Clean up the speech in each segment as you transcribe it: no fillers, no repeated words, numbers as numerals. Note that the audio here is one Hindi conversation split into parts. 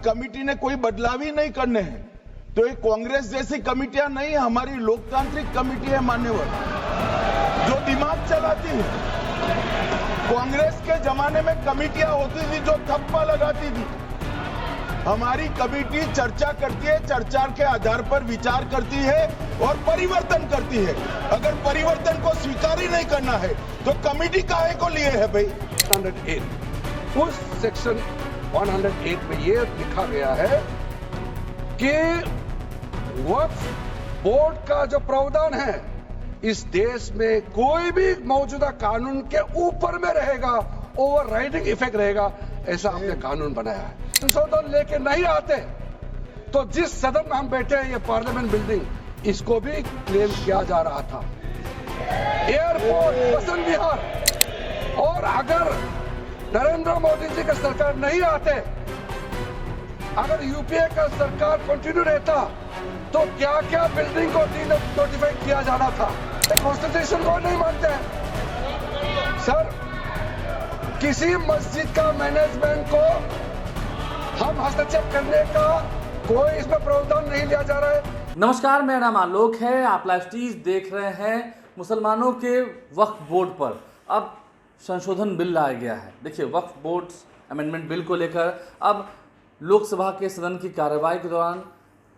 कमेटी ने कोई बदलाव ही नहीं करने हैं तो ये कांग्रेस जैसी कमेटियां नहीं, हमारी लोकतांत्रिक कमेटी है मान्यवर, जो दिमाग चलाती है। कांग्रेस के जमाने में कमेटियां होती थी जो थप्पा लगाती थी। हमारी कमेटी चर्चा करती है, चर्चा के आधार पर विचार करती है और परिवर्तन करती है। अगर परिवर्तन को स्वीकार ही नहीं करना है तो कमेटी काहे को लिए है भाई? 108 उस सेक्शन 108 में ये लिखा गया है कि वक्फ बोर्ड का जो प्रावधान है इस देश में कोई भी मौजूदा कानून के ऊपर में रहेगा, ओवरराइडिंग इफेक्ट रहेगा, ऐसा हमने कानून बनाया है। संशोधन लेके नहीं आते तो जिस सदन में हम बैठे हैं ये पार्लियामेंट बिल्डिंग, इसको भी क्लेम किया जा रहा था। एयरपोर्ट, बसंत विहार, और अगर नरेंद्र मोदी जी का सरकार नहीं आते, अगर यूपीए का सरकार कंटिन्यू रहता तो क्या क्या बिल्डिंग को नोटिफाई किया जाना था। कॉन्स्टिट्यूशन को नहीं मानते सर। किसी मस्जिद का मैनेजमेंट को हम हस्तक्षेप करने का कोई इसमें प्रावधान नहीं लिया जा रहा है। नमस्कार, मेरा नाम आलोक है। आप लाइव स्टीज देख रहे हैं। मुसलमानों के वक्फ बोर्ड पर अब संशोधन बिल लाया गया है। देखिए, वक्फ बोर्ड अमेंडमेंट बिल को लेकर अब लोकसभा के सदन की कार्यवाही के दौरान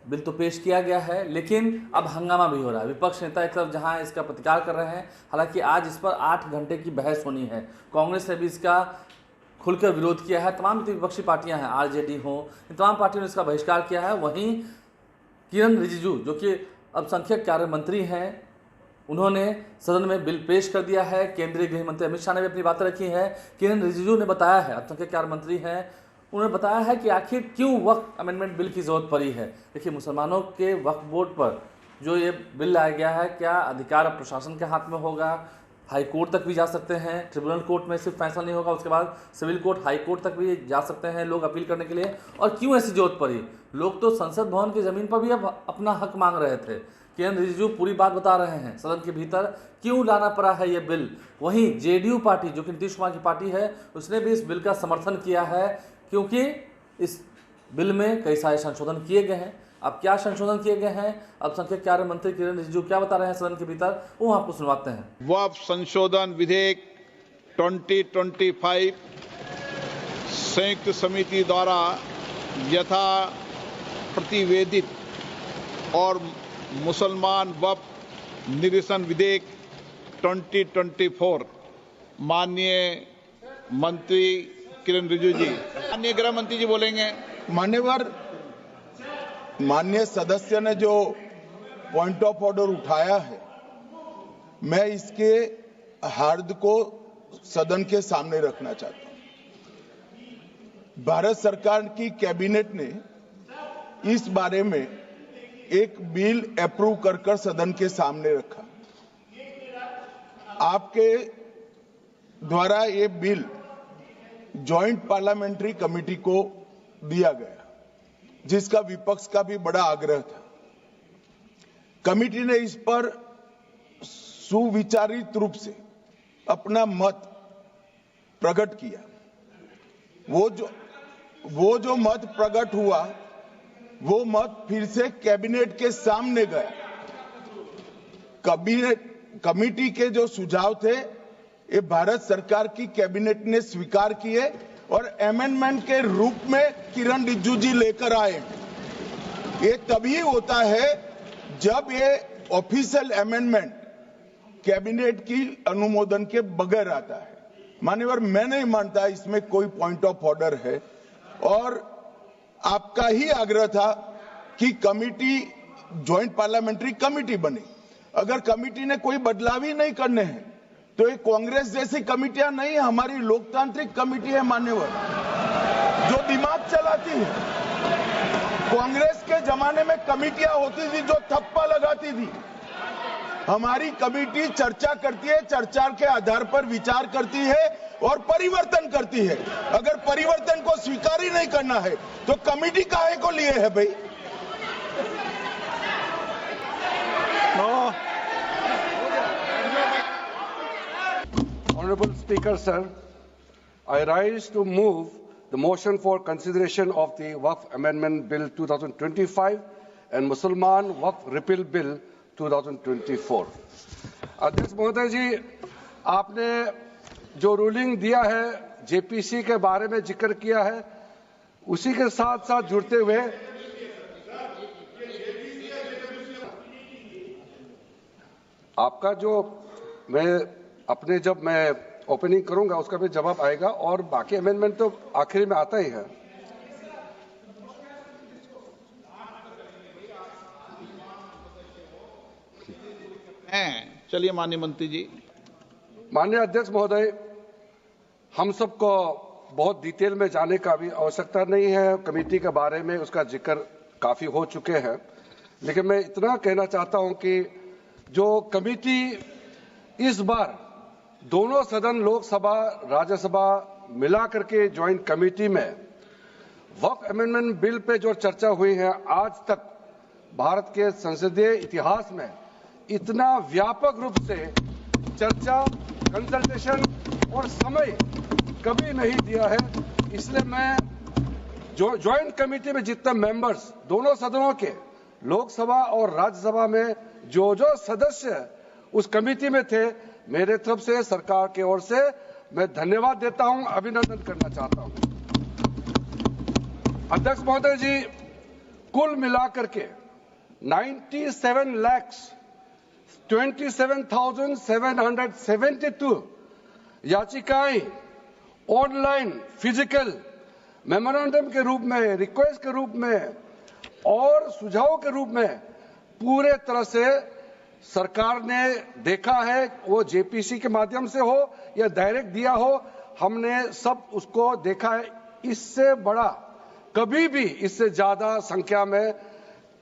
बिल तो पेश किया गया है, लेकिन अब हंगामा भी हो रहा है। विपक्ष नेता एक तरफ जहां इसका प्रतिकार कर रहे हैं, हालांकि आज इस पर 8 घंटे की बहस होनी है। कांग्रेस ने भी इसका खुलकर विरोध किया है। तमाम विपक्षी पार्टियां हैं, आरजेडी हो, इन तमाम पार्टियों ने इसका बहिष्कार किया है। वहीं किरण रिजिजू, जो कि अल्पसंख्यक कार्य मंत्री हैं, उन्होंने सदन में बिल पेश कर दिया है। केंद्रीय गृह मंत्री अमित शाह ने भी अपनी बातें रखी हैं। किरण रिजिजू ने बताया है, अल्पसंख्यक कार्य मंत्री हैं, उन्होंने बताया है कि आखिर क्यों वक्फ अमेंडमेंट बिल की ज़रूरत पड़ी है। देखिए, मुसलमानों के वक्फ बोर्ड पर जो ये बिल लाया गया है, क्या अधिकार अब प्रशासन के हाथ में होगा? हाई कोर्ट तक भी जा सकते हैं। ट्रिब्यूनल कोर्ट में सिर्फ फैसला नहीं होगा, उसके बाद सिविल कोर्ट, हाई कोर्ट तक भी जा सकते हैं लोग अपील करने के लिए। और क्यों ऐसी जरूरत पड़ी? लोग तो संसद भवन की ज़मीन पर भी अब अपना हक मांग रहे थे। किरण रिजिजू पूरी बात बता रहे हैं सदन के भीतर क्यों लाना पड़ा है ये बिल। वहीं जेडीयू पार्टी, जो कि नीतीश कुमार की पार्टी है, उसने भी इस बिल का समर्थन किया है, क्योंकि इस बिल में कई सारे संशोधन किए गए हैं। अब क्या संशोधन किए गए हैं, अल्पसंख्यक कार्य मंत्री किरण रिजिजू क्या बता रहे हैं सदन के भीतर, वो आपको सुनवाते हैं। वक्फ संशोधन विधेयक 2025 संयुक्त समिति द्वारा यथा प्रतिवेदित और मुसलमान वक्फ निरसन विधेयक 2024 माननीय मंत्री किरण रिजिजू जी, माननीय गृह मंत्री जी बोलेंगे। माननीय सदस्य ने जो पॉइंट ऑफ ऑर्डर उठाया है, मैं इसके हार्द को सदन के सामने रखना चाहता हूं। भारत सरकार की कैबिनेट ने इस बारे में एक बिल अप्रूव कर सदन के सामने रखा। आपके द्वारा ये बिल जॉइंट पार्लियामेंट्री कमेटी को दिया गया, जिसका विपक्ष का भी बड़ा आग्रह था। कमेटी ने इस पर सुविचारित रूप से अपना मत प्रकट किया। वो जो मत प्रकट हुआ, वो मत फिर से कैबिनेट के सामने गया। कमेटी के जो सुझाव थे, ये भारत सरकार की कैबिनेट ने स्वीकार किए और अमेंडमेंट के रूप में किरण रिजिजू जी लेकर आए। ये तभी होता है जब ये ऑफिशियल अमेंडमेंट कैबिनेट की अनुमोदन के बगैर आता है। मान्यवर, मैं नहीं मानता इसमें कोई पॉइंट ऑफ ऑर्डर है, और आपका ही आग्रह था कि कमेटी जॉइंट पार्लियामेंट्री कमेटी बने। अगर कमेटी ने कोई बदलाव ही नहीं करने हैं तो ये कांग्रेस जैसी कमेटियां नहीं, हमारी लोकतांत्रिक कमेटी है मान्यवर, जो दिमाग चलाती है। कांग्रेस के जमाने में कमेटियां होती थी जो थप्पा लगाती थी। हमारी कमेटी चर्चा करती है, चर्चा के आधार पर विचार करती है और परिवर्तन करती है। अगर परिवर्तन को स्वीकार ही नहीं करना है तो कमेटी काहे को लिए है भाई? Honorable Speaker, sir, I rise to move the motion for consideration of the Waqf Amendment Bill 2025 and Mussalman Waqf Repeal Bill 2024. अध्यक्ष महोदय जी, आपने जो रूलिंग दिया है, जेपीसी के बारे में जिक्र किया है, उसी के साथ साथ जुड़ते हुए आपका जो जब मैं ओपनिंग करूंगा उसका भी जवाब आएगा और बाकी अमेंडमेंट तो आखिरी में आता ही है। चलिए माननीय मंत्री जी। माननीय अध्यक्ष महोदय, हम सबको बहुत डिटेल में जाने का भी आवश्यकता नहीं है। कमेटी के बारे में उसका जिक्र काफी हो चुके हैं, लेकिन मैं इतना कहना चाहता हूं कि जो कमेटी इस बार दोनों सदन लोकसभा राज्यसभा मिला करके ज्वाइंट कमेटी में वक्फ अमेंडमेंट बिल पे जो चर्चा हुई है, आज तक भारत के संसदीय इतिहास में इतना व्यापक रूप से चर्चा, कंसल्टेशन और समय कभी नहीं दिया है। इसलिए मैं जो ज्वाइंट कमेटी में जितने मेंबर्स दोनों सदनों के लोकसभा और राज्यसभा में जो सदस्य उस कमेटी में थे, मेरे तरफ से सरकार की ओर से मैं धन्यवाद देता हूं, अभिनंदन करना चाहता हूं। अध्यक्ष महोदय जी, कुल मिलाकर के 97,27,772 याचिकाएं ऑनलाइन, फिजिकल, मेमोरेंडम के रूप में, रिक्वेस्ट के रूप में और सुझाव के रूप में पूरे तरह से सरकार ने देखा है। वो जेपीसी के माध्यम से हो या डायरेक्ट दिया हो, हमने सब उसको देखा है। इससे बड़ा कभी भी, इससे ज्यादा संख्या में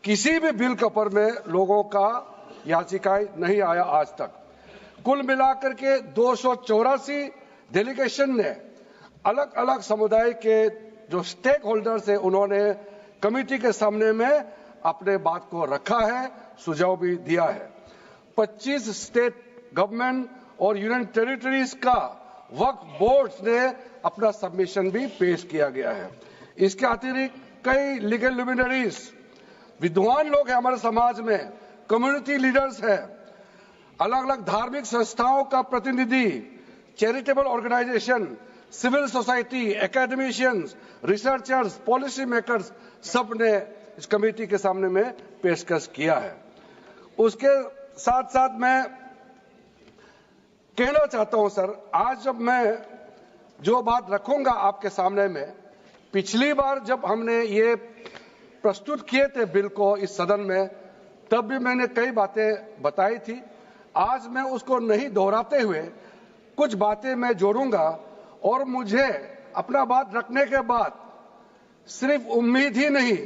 किसी भी बिल के ऊपर में लोगों का याचिकाएं नहीं आया आज तक। कुल मिलाकर के 284 डेलीगेशन ने अलग अलग समुदाय के जो स्टेक होल्डर्स है, उन्होंने कमेटी के सामने में अपने बात को रखा है, सुझाव भी दिया है। 25 स्टेट गवर्नमेंट और यूनियन टेरिटरीज का वक्फ बोर्ड्स ने अपना सबमिशन भी पेश किया गया है। इसके अतिरिक्त कई लीगल लुमिनरीज, विद्वान लोग हैं हमारे समाज में, कम्युनिटी लीडर्स हैं, अलग अलग धार्मिक संस्थाओं का प्रतिनिधि, charitable organisation, civil society, academicians, researchers, policy makers, सब ने इस कमेटी के सामने में पेशकश किया है। उसके साथ साथ मैं कहना चाहता हूं सर, आज जब मैं जो बात रखूंगा आपके सामने में, पिछली बार जब हमने ये प्रस्तुत किए थे बिल को इस सदन में, तब भी मैंने कई बातें बताई थी। आज मैं उसको नहीं दोहराते हुए कुछ बातें मैं जोड़ूंगा और मुझे अपना बात रखने के बाद सिर्फ उम्मीद ही नहीं,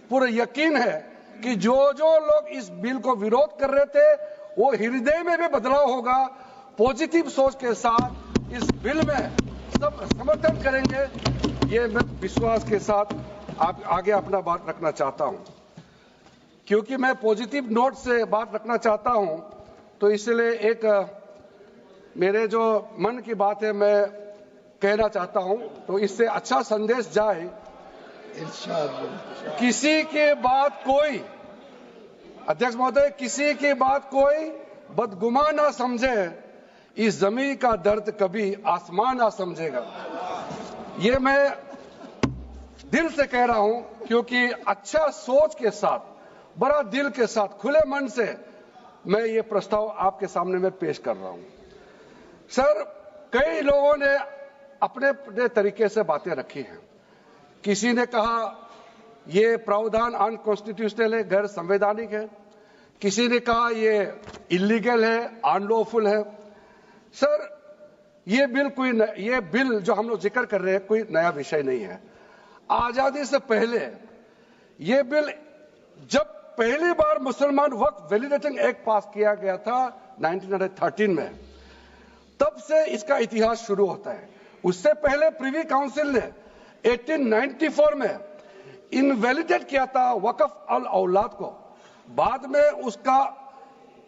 पूरा यकीन है कि जो लोग इस बिल को विरोध कर रहे थे, वो हृदय में भी बदलाव होगा। पॉजिटिव सोच के साथ इस बिल में सब समर्थन करेंगे, ये मैं विश्वास के साथ आगे अपना बात रखना चाहता हूं। क्योंकि मैं पॉजिटिव नोट से बात रखना चाहता हूं, तो इसलिए एक मेरे जो मन की बात है मैं कहना चाहता हूं, तो इससे अच्छा संदेश जाए। किसी के बात कोई, अध्यक्ष महोदय, किसी की बात कोई बदगुमान ना समझे, इस जमीन का दर्द कभी आसमान ना समझेगा। ये मैं दिल से कह रहा हूं, क्योंकि अच्छा सोच के साथ, बड़ा दिल के साथ, खुले मन से मैं ये प्रस्ताव आपके सामने में पेश कर रहा हूं। सर, कई लोगों ने अपने अपने तरीके से बातें रखी हैं। किसी ने कहा ये प्रावधान अनकॉन्स्टिट्यूशनल है, गैर संवैधानिक है। किसी ने कहा ये इलीगल है, अनलॉफुल है। सर, ये बिल जो हम लोग जिक्र कर रहे हैं कोई नया विषय नहीं है। आजादी से पहले ये बिल, जब पहली बार मुसलमान वक्फ वैलिडेटिंग एक्ट पास किया गया था 1913 में, तब से इसका इतिहास शुरू होता है। उससे पहले प्रिवी काउंसिल ने 1894 में इनवैलिडेट किया था वक्फ अल औलाद को। बाद में उसका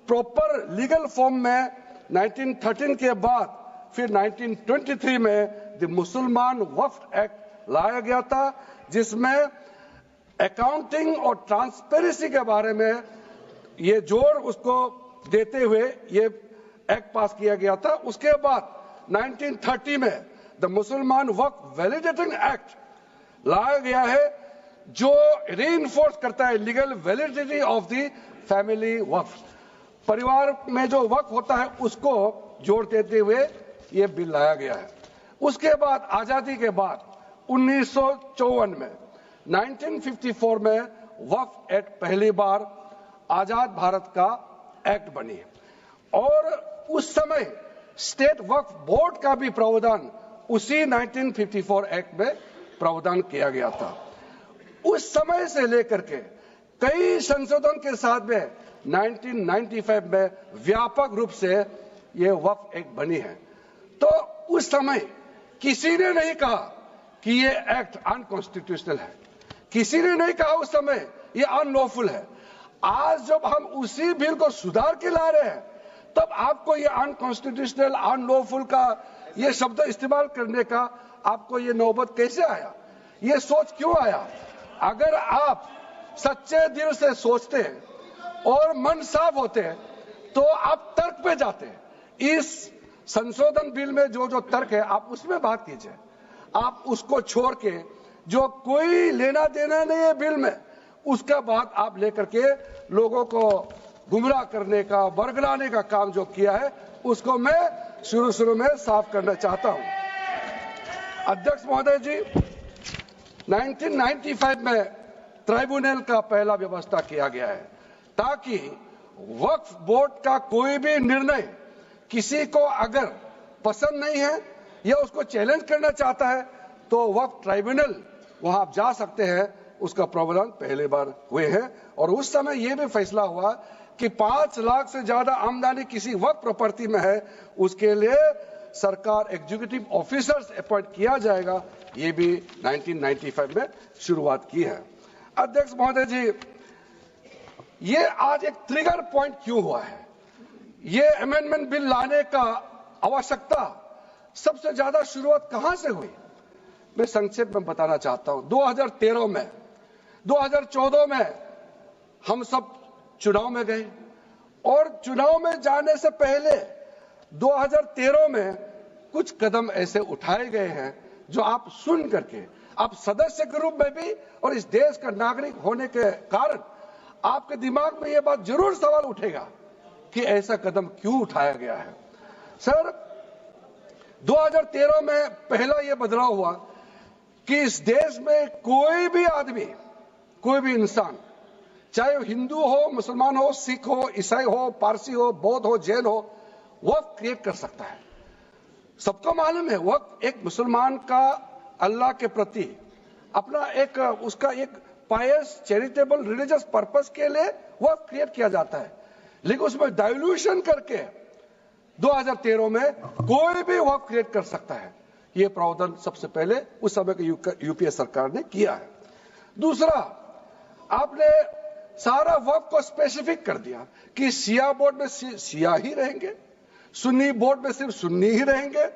प्रॉपर लीगल फॉर्म में 1913 के बाद फिर 1923 में द मुसलमान वक्फ एक्ट लाया गया था, जिसमें अकाउंटिंग और ट्रांसपेरेंसी के बारे में ये जोर उसको देते हुए ये एक्ट पास किया गया था। उसके बाद 1930 में द मुसलमान वक्फ वैलिडेटिंग एक्ट लाया गया है, जो रीइंफोर्स करता है legal validity of the family waqf. परिवार में जो वक्फ होता है उसको जोड़ देते हुए ये बिल लाया गया है। उसके बाद आजादी के बाद 1954 में 1954 में वक्फ एक्ट पहली बार आजाद भारत का एक्ट बनी और उस समय स्टेट वक्फ बोर्ड का भी प्रावधान उसी 1954 एक्ट में प्रावधान किया गया था। उस समय से लेकर के कई संशोधन के साथ में 1995 में व्यापक रूप से ये वक्फ एक्ट बनी है। तो उस समय किसी ने नहीं कहा कि ये एक्ट अनकॉन्स्टिट्यूशनल है, किसी ने नहीं कहा उस समय ये अनलॉफुल है। आज जब हम उसी बिल को सुधार के ला रहे हैं तब आपको ये अनकॉन्स्टिट्यूशनल अनलॉफुल का ये शब्द इस्तेमाल करने का आपको ये नौबत कैसे आया, ये सोच क्यों आया? अगर आप सच्चे दिल से सोचते और मन साफ होते तो आप तर्क पे जाते। इस संशोधन बिल में जो जो तर्क है आप उसमें बात कीजिए, आप उसको छोड़ के जो कोई लेना देना नहीं है बिल में उसका बात आप लेकर के लोगों को गुमराह करने का बरगलाने का काम जो किया है उसको मैं शुरू में साफ करना चाहता हूं। अध्यक्ष महोदय जी, 1995 में ट्राइब्यूनल का पहला व्यवस्था किया गया है ताकि वक्फ बोर्ड का कोई भी निर्णय किसी को अगर पसंद नहीं है या उसको चैलेंज करना चाहता है तो वक्फ ट्राइब्यूनल वहां आप जा सकते हैं। उसका प्रावधान पहली बार हुए हैं और उस समय यह भी फैसला हुआ कि 5 लाख से ज्यादा आमदनी किसी वक्फ प्रॉपर्टी में है उसके लिए सरकार एग्जीक्यूटिव ऑफिसर्स अपॉइंट किया जाएगा। ये भी 1995 में शुरुआत की है। अध्यक्ष महोदय जी, ये आज एक ट्रिगर पॉइंट क्यों हुआ है? ये अमेंडमेंट बिल लाने का आवश्यकता सबसे ज्यादा शुरुआत कहां से हुई? मैं संक्षेप में बताना चाहता हूं। 2013 में 2014 में हम सब चुनाव में गए और चुनाव में जाने से पहले 2013 में कुछ कदम ऐसे उठाए गए हैं जो आप सुन करके आप सदस्य के रूप में भी और इस देश का नागरिक होने के कारण आपके दिमाग में यह बात जरूर सवाल उठेगा कि ऐसा कदम क्यों उठाया गया है। सर, 2013 में पहला यह बदलाव हुआ कि इस देश में कोई भी आदमी, कोई भी इंसान, चाहे वो हिंदू हो, मुसलमान हो, सिख हो, ईसाई हो, पारसी हो, बौद्ध हो, जैन हो, वक्फ क्रिएट कर सकता है। सबको मालूम है वक्फ एक मुसलमान का अल्लाह के प्रति अपना एक उसका एक पायस चैरिटेबल रिलीजियस पर्पस के लिए वक्फ क्रिएट किया जाता है, लेकिन उसमें डाइल्यूशन करके 2013 में कोई भी वक्फ क्रिएट कर सकता है। यह प्रावधान सबसे पहले उस समय की यूपीए सरकार ने किया है। दूसरा, आपने सारा वक्फ को स्पेसिफिक कर दिया कि शिया बोर्ड में शिया ही रहेंगे, सुन्नी बोर्ड में सिर्फ सुन्नी ही रहेंगे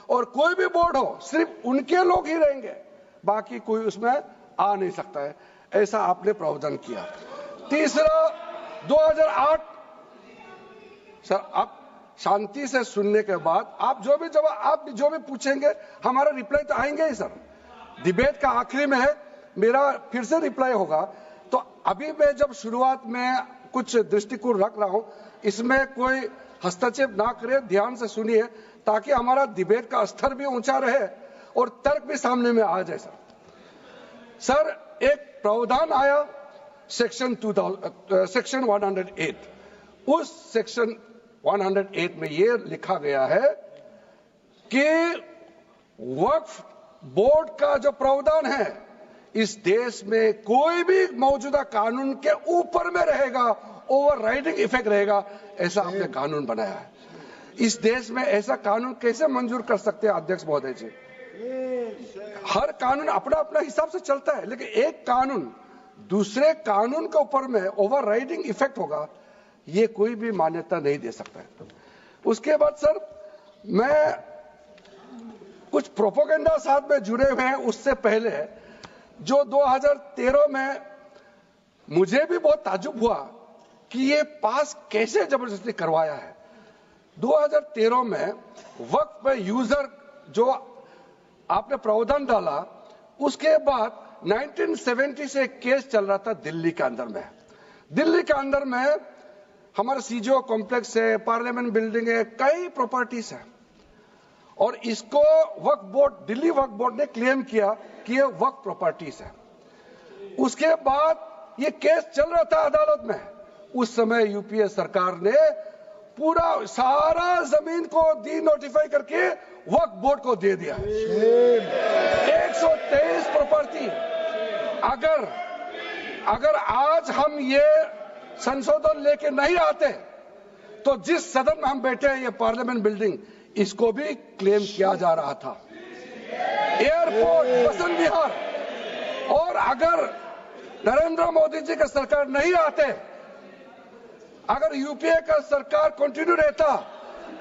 और कोई भी बोर्ड हो सिर्फ उनके लोग ही रहेंगे, बाकी कोई उसमें आ नहीं सकता है। ऐसा आपने प्रावधान किया। तीसरा, 2008, सर आप शांति से सुनने के बाद आप जो भी पूछेंगे हमारा रिप्लाई तो आएंगे ही। सर, डिबेट का आखिरी में है, मेरा फिर से रिप्लाई होगा। तो अभी मैं जब शुरुआत में कुछ दृष्टिकोण रख रहा हूं, इसमें कोई हस्तक्षेप ना करे, ध्यान से सुनिए ताकि हमारा डिबेट का स्तर भी ऊंचा रहे और तर्क भी सामने में आ जाए। सर, एक प्रावधान आया सेक्शन 108। उस सेक्शन 108 में यह लिखा गया है कि वक्फ बोर्ड का जो प्रावधान है इस देश में कोई भी मौजूदा कानून के ऊपर में रहेगा, ओवरराइडिंग इफेक्ट रहेगा। ऐसा आपने कानून बनाया है। इस देश में ऐसा कानून कैसे मंजूर कर सकते हैं अध्यक्ष महोदय जी? हर कानून अपना अपना हिसाब से चलता है, लेकिन एक कानून दूसरे कानून के ऊपर में ओवरराइडिंग इफेक्ट होगा, ये कोई भी मान्यता नहीं दे सकता है। उसके बाद सर, मैं कुछ प्रोपोगेंडा साथ में जुड़े हुए हैं। उससे पहले जो 2013 में मुझे भी बहुत ताज्जुब हुआ कि ये पास कैसे जबरदस्ती करवाया है। 2013 में वक्फ पे यूजर जो आपने प्रावधान डाला, उसके बाद 1970 से केस चल रहा था दिल्ली के अंदर में। दिल्ली के अंदर में हमारा सीजीओ कॉम्प्लेक्स है, पार्लियामेंट बिल्डिंग है, कई प्रॉपर्टीज है, और इसको वक्फ बोर्ड, दिल्ली वक्फ बोर्ड ने क्लेम किया कि ये वक्फ प्रॉपर्टीज है। उसके बाद ये केस चल रहा था अदालत में। उस समय यूपीए सरकार ने पूरा सारा जमीन को डी नोटिफाई करके वक्फ बोर्ड को दे दिया। 123 प्रॉपर्टी। अगर आज हम ये संशोधन लेके नहीं आते तो जिस सदन में हम बैठे हैं, ये पार्लियामेंट बिल्डिंग, इसको भी क्लेम किया जा रहा था। एयरपोर्ट, बसंत विहार, और अगर नरेंद्र मोदी जी का सरकार नहीं आते, अगर यूपीए का सरकार कंटिन्यू रहता,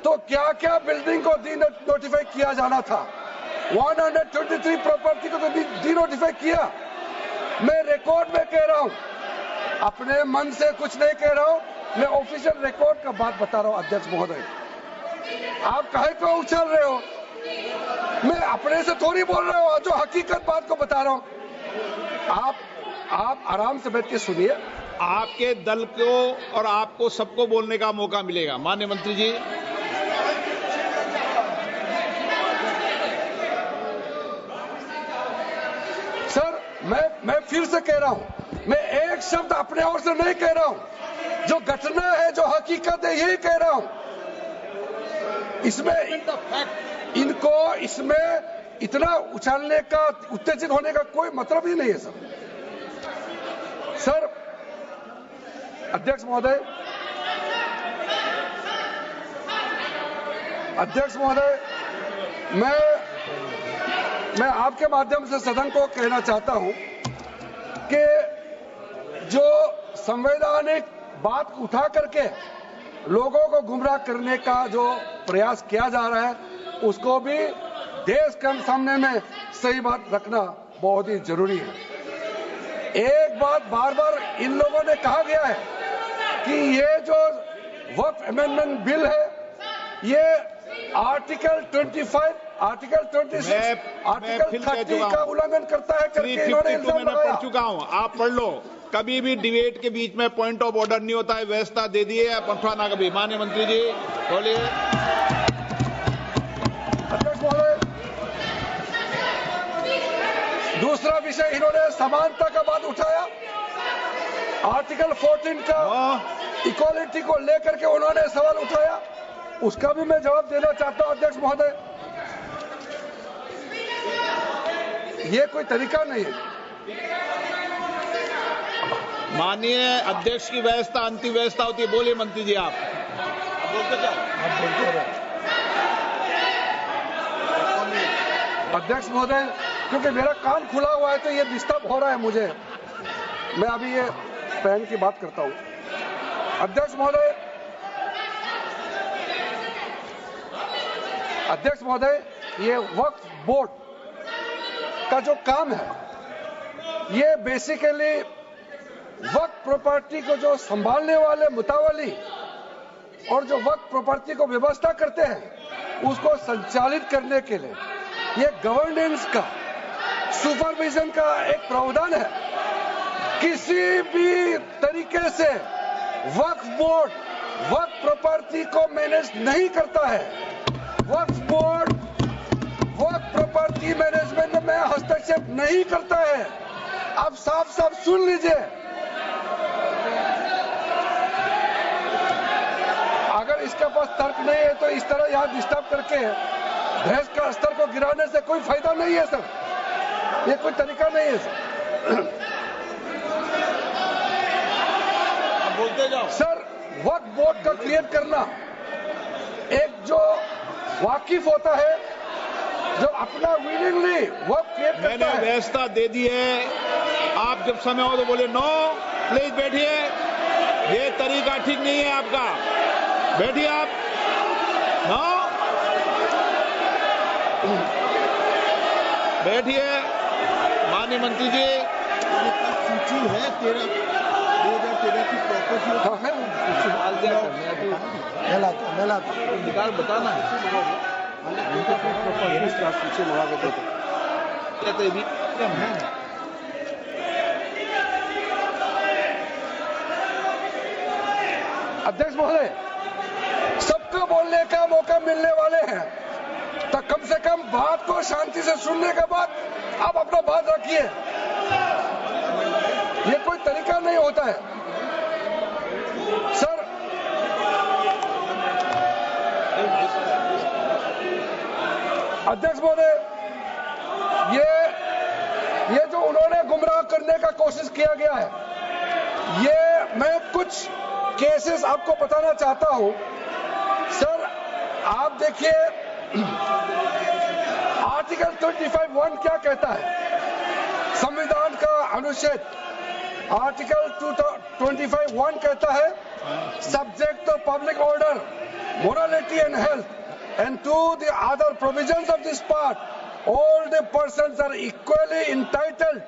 तो क्या क्या बिल्डिंग को डी नोटिफाई किया जाना था। 123 प्रॉपर्टी को तो डी नोटिफाई किया। मैं रिकॉर्ड में कह रहा हूं, अपने मन से कुछ नहीं कह रहा हूं, मैं ऑफिशियल रिकॉर्ड का बात बता रहा हूं। अध्यक्ष महोदय, आप काहे को उछल रहे हो? मैं अपने से थोड़ी बोल रहा हूं, जो हकीकत बात को बता रहा हूं। आप आराम से बैठ के सुनिए। आपके दल को और आपको सबको बोलने का मौका मिलेगा। माननीय मंत्री जी, सर, मैं फिर से कह रहा हूं, मैं एक शब्द अपने ओर से नहीं कह रहा हूं। जो घटना है, जो हकीकत है, यही कह रहा हूं। इनको इसमें इतना उछालने का, उत्तेजित होने का कोई मतलब ही नहीं है सर। अध्यक्ष महोदय, मैं आपके माध्यम से सदन को कहना चाहता हूं कि जो संवैधानिक बात उठा करके लोगों को गुमराह करने का जो प्रयास किया जा रहा है, उसको भी देश के सामने में सही बात रखना बहुत ही जरूरी है। एक बात बार बार इन लोगों ने कहा गया है कि ये जो वक्फ अमेंडमेंट बिल है, ये आर्टिकल 25, आर्टिकल 26, आर्टिकल 30 का उल्लंघन करता है करके इन्होंने इल्जाम लगाया। मैं पढ़ चुका हूं, आप पढ़ लो। कभी भी डिबेट के बीच में पॉइंट ऑफ ऑर्डर नहीं होता है। व्यवस्था दे दी है, पठवाना कभी। माननीय मंत्री जी बोलिए। अध्यक्ष महोदय, दूसरा विषय इन्होंने समानता का बात उठाया। आर्टिकल 14 का इक्वालिटी को लेकर के उन्होंने सवाल उठाया, उसका भी मैं जवाब देना चाहता हूं। अध्यक्ष महोदय, ये कोई तरीका नहीं है। माननीय अध्यक्ष की व्यवस्था अंतिम व्यवस्था होती है। बोलिए मंत्री जी, आप बोलते जाओ। अध्यक्ष महोदय, क्योंकि मेरा कान खुला हुआ है तो ये डिस्टर्ब हो रहा है मुझे। मैं अभी ये पैन की बात करता हूं। अध्यक्ष महोदय, ये वक्फ बोर्ड का जो काम है, ये बेसिकली वक्फ प्रॉपर्टी को जो संभालने वाले मुतावली और जो वक्फ प्रॉपर्टी को व्यवस्था करते हैं, उसको संचालित करने के लिए ये गवर्नेंस का, सुपरविजन का एक प्रावधान है। किसी भी तरीके से वक्फ बोर्ड वक्फ प्रॉपर्टी को मैनेज नहीं करता है। वक्फ बोर्ड वक्फ प्रॉपर्टी मैनेजमेंट में हस्तक्षेप नहीं करता है। आप साफ साफ सुन लीजिए, अगर इसके पास तर्क नहीं है तो इस तरह यहां डिस्टर्ब करके बहस का स्तर को गिराने से कोई फायदा नहीं है सर। ये कोई तरीका नहीं है सर। बोलते जाओ सर। वक्फ बोर्ड का क्रिएट करना, एक जो वाकिफ होता है, जो अपना विलिंगली वक्फ क्रिएट करता मैंने है। व्यवस्था दे दी है। आप जब समय हो तो बोले नो, प्लीज बैठिए। ये तरीका ठीक नहीं है आपका। बैठिए आप। नो। बैठिए माननीय मंत्री जी। सूची है 2013 की प्रॉपर्टी हाँ है मैं लाता निकाल बताना कहते भी अध्यक्ष महोदय, सबको बोलने का मौका मिलने वाले हैं, तो कम से कम बात को शांति से सुनने के बाद आप अपना बात रखिए। ये कोई तरीका नहीं होता है सर। अध्यक्ष महोदय, ये जो उन्होंने गुमराह करने का कोशिश किया गया है, ये मैं कुछ केसेस आपको बताना चाहता हूं सर। आप देखिए आर्टिकल 25(1) क्या कहता है, संविधान का अनुच्छेद आर्टिकल 25(1) कहता है, subject to public order, morality and health and to the other provisions of this part, all the persons are equally entitled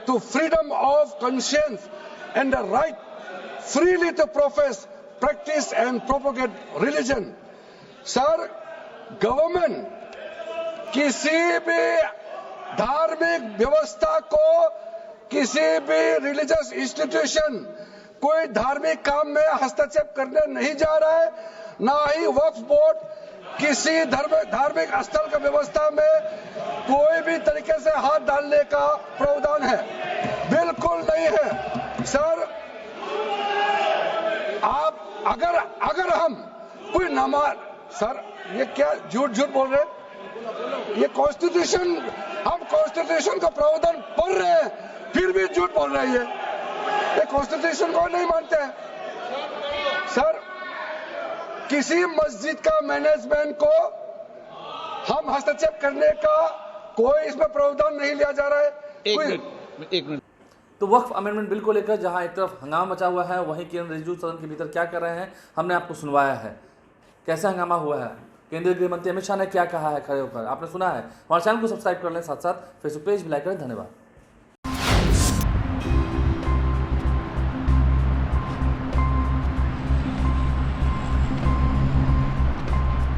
to freedom of conscience and the right freely to profess, practice and propagate religion. Sir, government किसी भी धार्मिक व्यवस्था को, किसी भी रिलीजियस इंस्टीट्यूशन, कोई धार्मिक काम में हस्तक्षेप करने नहीं जा रहा है, ना ही वक्फ बोर्ड किसी धार्मिक स्थल की व्यवस्था में कोई भी तरीके से हाथ डालने का प्रावधान है, बिल्कुल नहीं है सर। आप अगर हम कोई नमाज, सर ये क्या झूठ बोल रहे हैं, ये कॉन्स्टिट्यूशन, हम कॉन्स्टिट्यूशन का प्रावधान पढ़ रहे हैं फिर भी झूठ बोल रहे हैं, ये कॉन्स्टिट्यूशन को नहीं मानते हैं सर। किसी मस्जिद का मैनेजमेंट को हम हस्तक्षेप करने का कोई इसमें प्रावधान नहीं लिया जा रहा है। एक मिनट। तो वक्फ अमेंडमेंट बिल को लेकर जहां एक तरफ हंगामा मचा हुआ है, वहीं किरण रिजिजू सदन के भीतर क्या कर रहे हैं हमने आपको सुनवाया है। कैसा हंगामा हुआ है, केंद्रीय गृह मंत्री अमित शाह ने क्या कहा है खड़े होकर, आपने सुना है। हमारे चैनल को सब्सक्राइब कर लें, साथ साथ फेसबुक पेज भी लाइक करें। धन्यवाद।